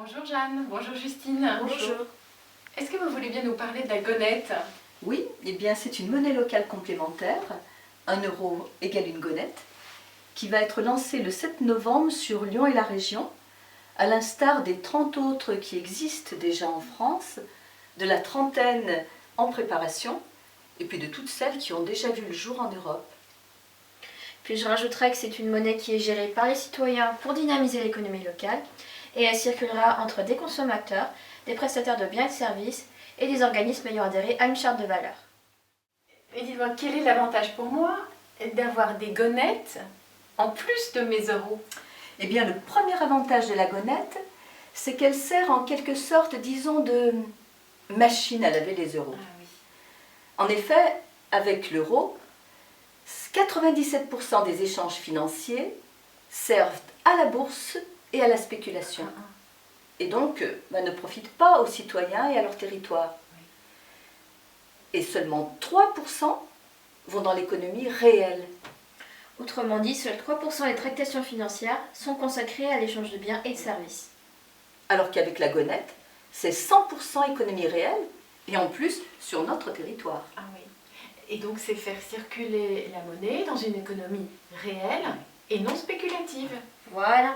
Bonjour Jeanne, bonjour Justine. Bonjour. Est-ce que vous voulez bien nous parler de la gonette? Oui, eh bien c'est une monnaie locale complémentaire, 1 euro égale une gonette, qui va être lancée le 7 novembre sur Lyon et la région, à l'instar des 30 autres qui existent déjà en France, de la trentaine en préparation, et puis de toutes celles qui ont déjà vu le jour en Europe. Puis je rajouterai que c'est une monnaie qui est gérée par les citoyens pour dynamiser l'économie locale et elle circulera entre des consommateurs, des prestataires de biens et de services et des organismes ayant adhéré à une charte de valeurs. Et dites-moi, quel est l'avantage pour moi d'avoir des gonettes en plus de mes euros? Eh bien le premier avantage de la gonette, c'est qu'elle sert en quelque sorte, disons, de machine à laver les euros. Ah oui. En effet, avec l'euro, 97% des échanges financiers servent à la bourse et à la spéculation. Et donc ne profitent pas aux citoyens et à leur territoire. Et seulement 3% vont dans l'économie réelle. Autrement dit, seuls 3% des tractations financières sont consacrées à l'échange de biens et de services. Alors qu'avec la gonette, c'est 100% économie réelle et en plus sur notre territoire. Ah oui. Et donc c'est faire circuler la monnaie dans une économie réelle et non spéculative. Voilà.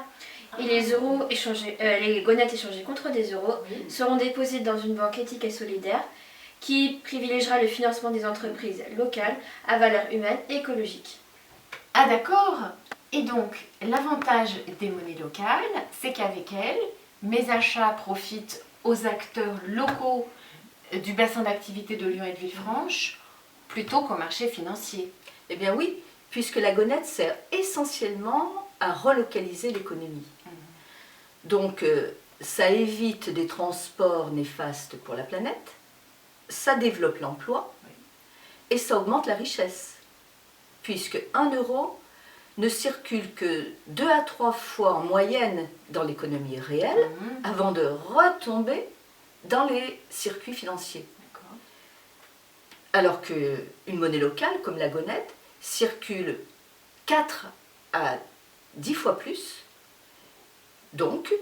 Et les gonettes échangées contre des euros Oui. seront déposées dans une banque éthique et solidaire qui privilégiera le financement des entreprises locales à valeur humaine et écologique. Ah d'accord. Et donc l'avantage des monnaies locales, c'est qu'avec elles, mes achats profitent aux acteurs locaux du bassin d'activité de Lyon et de Villefranche plutôt qu'au marché financier. Eh bien oui, puisque la gonette sert essentiellement à relocaliser l'économie. Donc ça évite des transports néfastes pour la planète, ça développe l'emploi et ça augmente la richesse. Puisque 1 euro ne circule que 2 à 3 fois en moyenne dans l'économie réelle avant de retomber dans les circuits financiers. D'accord. Alors qu'une monnaie locale comme la gonette circule 4 à 10 fois plus. Donc,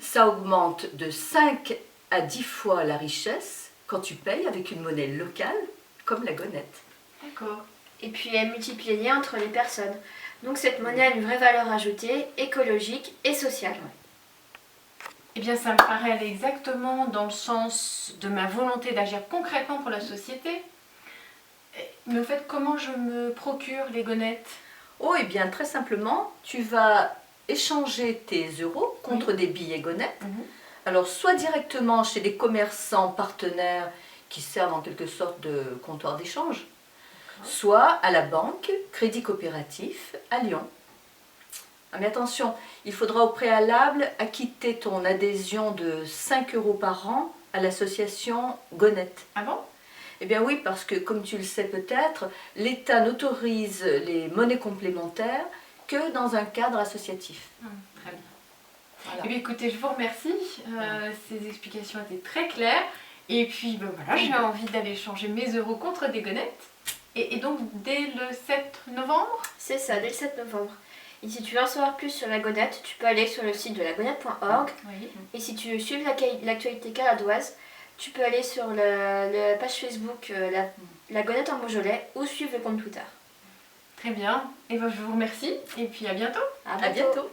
ça augmente de 5 à 10 fois la richesse quand tu payes avec une monnaie locale comme la gonette. D'accord. Et puis elle multiplie les liens entre les personnes. Donc cette monnaie a une vraie valeur ajoutée, écologique et sociale. Eh bien, ça me paraît aller exactement dans le sens de ma volonté d'agir concrètement pour la société. Mais au fait, comment je me procure les gonettes? Oh, et bien très simplement, tu vas échanger tes euros contre des billets gonettes. Alors, soit directement chez des commerçants partenaires qui servent en quelque sorte de comptoir d'échange, soit à la banque Crédit Coopératif à Lyon. Mais attention, il faudra au préalable acquitter ton adhésion de 5 euros par an à l'association Gonette. Ah bon? Eh bien oui, parce que comme tu le sais peut-être, l'État n'autorise les monnaies complémentaires que dans un cadre associatif. Très bien. Voilà. Eh bien, écoutez, je vous remercie. Ces explications étaient très claires. Et puis, voilà, j'ai envie d'aller changer mes euros contre des gonettes. Et donc, dès le 7 novembre? C'est ça, dès le 7 novembre. Et si tu veux en savoir plus sur la gonette, tu peux aller sur le site de lagonette.org. Oui. Et si tu veux suivre l'actualité caladoise, tu peux aller sur la page Facebook la gonette en Beaujolais ou suivre le compte Twitter. Très bien. Et bien, je vous remercie. Et puis, à bientôt. À bientôt.